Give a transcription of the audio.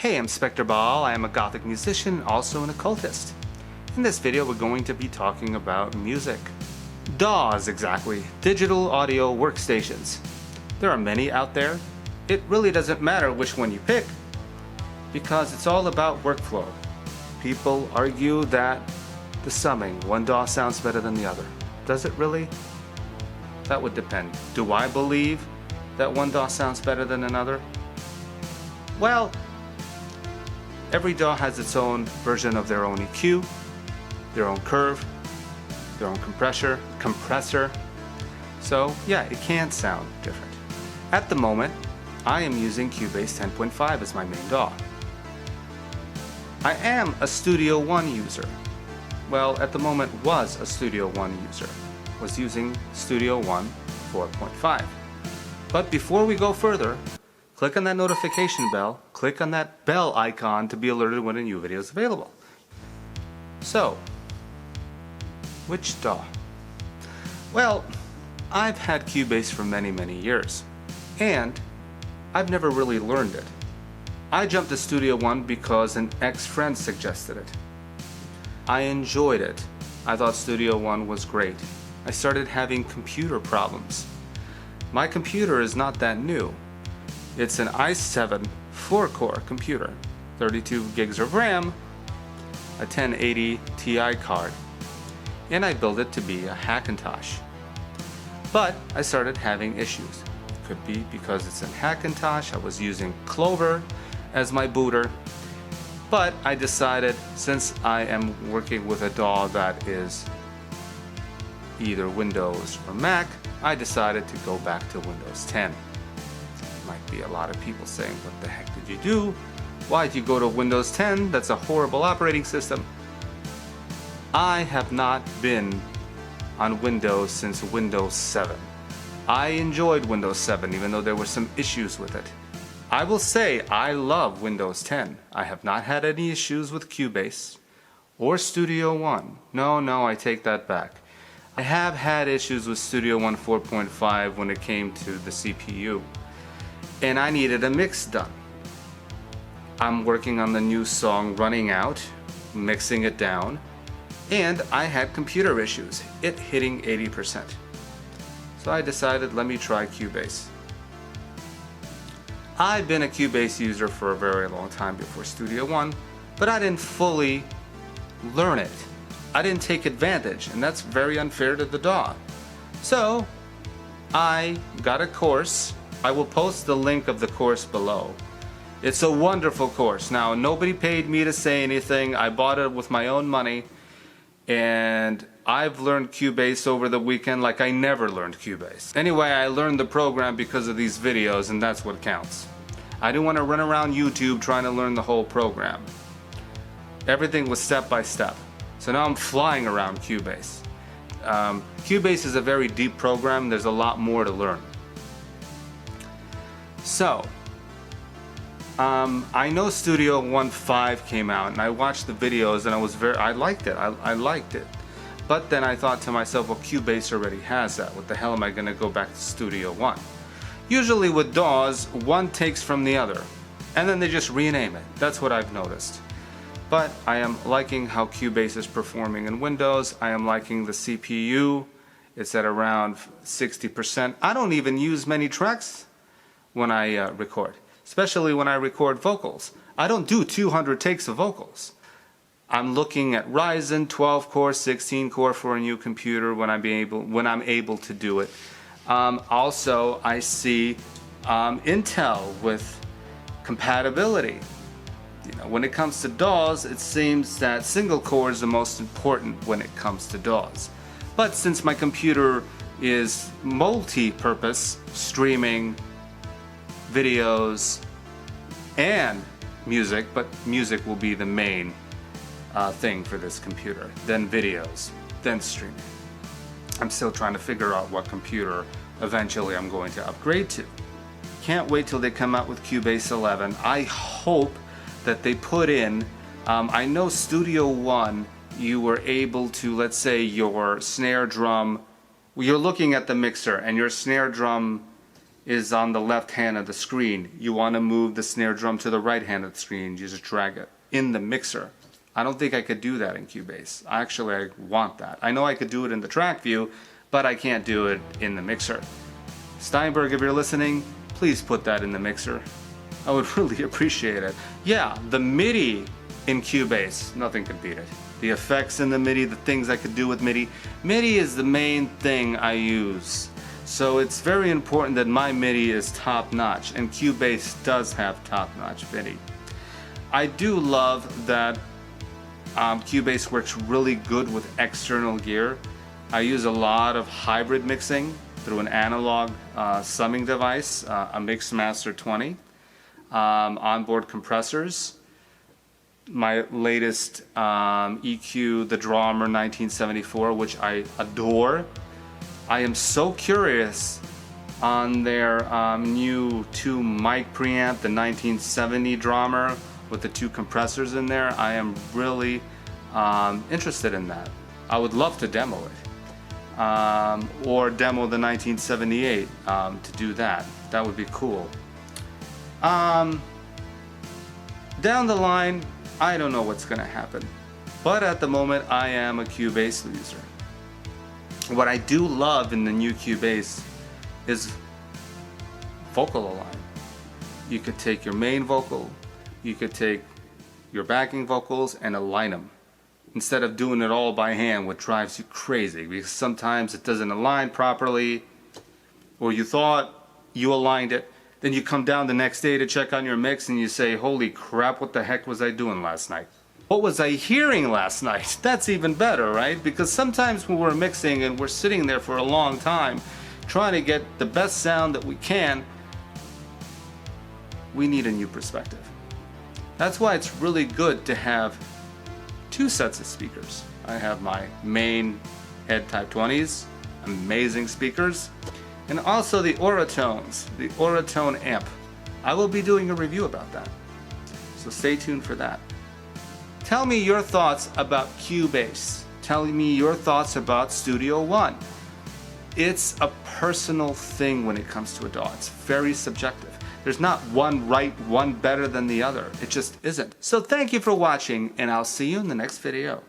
Hey, I'm Spektor Baal. I am a Gothic musician, also an occultist. In this video, we're going to be talking about music. DAWs, exactly. Digital Audio Workstations. There are many out there. It really doesn't matter which one you pick, because it's all about workflow. People argue that the summing, one DAW sounds better than the other. Does it really? That would depend. Do I believe that one DAW sounds better than another? Well, every DAW has its own version of their own EQ, their own curve, their own compressor. So yeah, it can sound different. At the moment, I am using Cubase 10.5 as my main DAW. I am a Studio One user. Well, at the moment was a Studio One user. Was using Studio One 4.5. But before we go further, click on that notification bell, click on that bell icon to be alerted when a new video is available. So, which DAW? Well, I've had Cubase for many years, and I've never really learned it. I jumped to Studio One because an ex-friend suggested it. I enjoyed it. I thought Studio One was great. I started having computer problems. My computer is not that new. It's an i7 4-core computer, 32 gigs of RAM, a 1080 Ti card, and I built it to be a Hackintosh. But I started having issues. Could be because it's in Hackintosh. I was using Clover as my booter, but I decided, since I am working with a DAW that is either Windows or Mac, I decided to go back to Windows 10. Might be a lot of people saying, what the heck did you do? Why'd you go to Windows 10? That's a horrible operating system. I have not been on Windows since Windows 7. I enjoyed Windows 7, even though there were some issues with it. I will say I love Windows 10. I have not had any issues with Cubase or Studio One. No, I take that back. I have had issues with Studio One 4.5 when it came to the CPU, and I needed a mix done. I'm working on the new song Running Out, mixing it down, and I had computer issues, it hitting 80%. So I decided, let me try Cubase. I've been a Cubase user for a very long time before Studio One, but I didn't fully learn it. I didn't take advantage, and that's very unfair to the DAW. So I got a course. I will post the link of the course below. It's a wonderful course. Now, nobody paid me to say anything. I bought it with my own money, and I've learned Cubase over the weekend like I never learned Cubase. Anyway, I learned the program because of these videos, and that's what counts. I didn't want to run around YouTube trying to learn the whole program. Everything was step by step. So now I'm flying around Cubase. Cubase is a very deep program. There's a lot more to learn. So, I know Studio One 5 came out, and I watched the videos, and I liked it. I liked it. But then I thought to myself, well, Cubase already has that. What the hell am I going to go back to Studio One? Usually with DAWs, one takes from the other, and then they just rename it. That's what I've noticed. But I am liking how Cubase is performing in Windows. I am liking the CPU. It's at around 60%. I don't even use many tracks when I record, especially when I record vocals. I don't do 200 takes of vocals. I'm looking at Ryzen 12-core, 16-core for a new computer when I'm able to do it. Also, I see Intel with compatibility. You know, when it comes to DAWs, it seems that single core is the most important when it comes to DAWs. But since my computer is multi-purpose, streaming videos and music, but music will be the main thing for this computer, then videos, then streaming. I'm still trying to figure out what computer eventually I'm going to upgrade to. Can't wait till they come out with Cubase 11. I hope that they put in, I know Studio One, you were able to, let's say your snare drum, you're looking at the mixer and your snare drum is on the left hand of the screen. You want to move the snare drum to the right hand of the screen, you just drag it in the mixer. I don't think I could do that in Cubase. Actually, I want that. I know I could do it in the track view, but I can't do it in the mixer. Steinberg, if you're listening, please put that in the mixer. I would really appreciate it. Yeah, the MIDI in Cubase, nothing could beat it. The effects in the MIDI, the things I could do with MIDI. MIDI is the main thing I use. So it's very important that my MIDI is top-notch, and Cubase does have top-notch MIDI. I do love that Cubase works really good with external gear. I use a lot of hybrid mixing through an analog summing device, a Mixmaster 20, onboard compressors. My latest EQ, the Drummer 1974, which I adore. I am so curious on their new 2 mic preamp, the 1970 Drummer with the 2 compressors in there. I am really interested in that. I would love to demo it. Or demo the 1978 to do that. That would be cool. Down the line, I don't know what's going to happen. But at the moment, I am a Cubase user. What I do love in the new Cubase is vocal align. You could take your main vocal, you could take your backing vocals and align them. Instead of doing it all by hand, which drives you crazy, because sometimes it doesn't align properly, or you thought you aligned it, then you come down the next day to check on your mix and you say, holy crap, what the heck was I doing last night? What was I hearing last night? That's even better, right? Because sometimes when we're mixing and we're sitting there for a long time trying to get the best sound that we can, we need a new perspective. That's why it's really good to have 2 sets of speakers. I have my main head Type 20s, amazing speakers, and also the Auratones, the Auratone amp. I will be doing a review about that, so stay tuned for that. Tell me your thoughts about Cubase. Tell me your thoughts about Studio One. It's a personal thing when it comes to a DAW. It's very subjective. There's not one right, one better than the other. It just isn't. So thank you for watching, and I'll see you in the next video.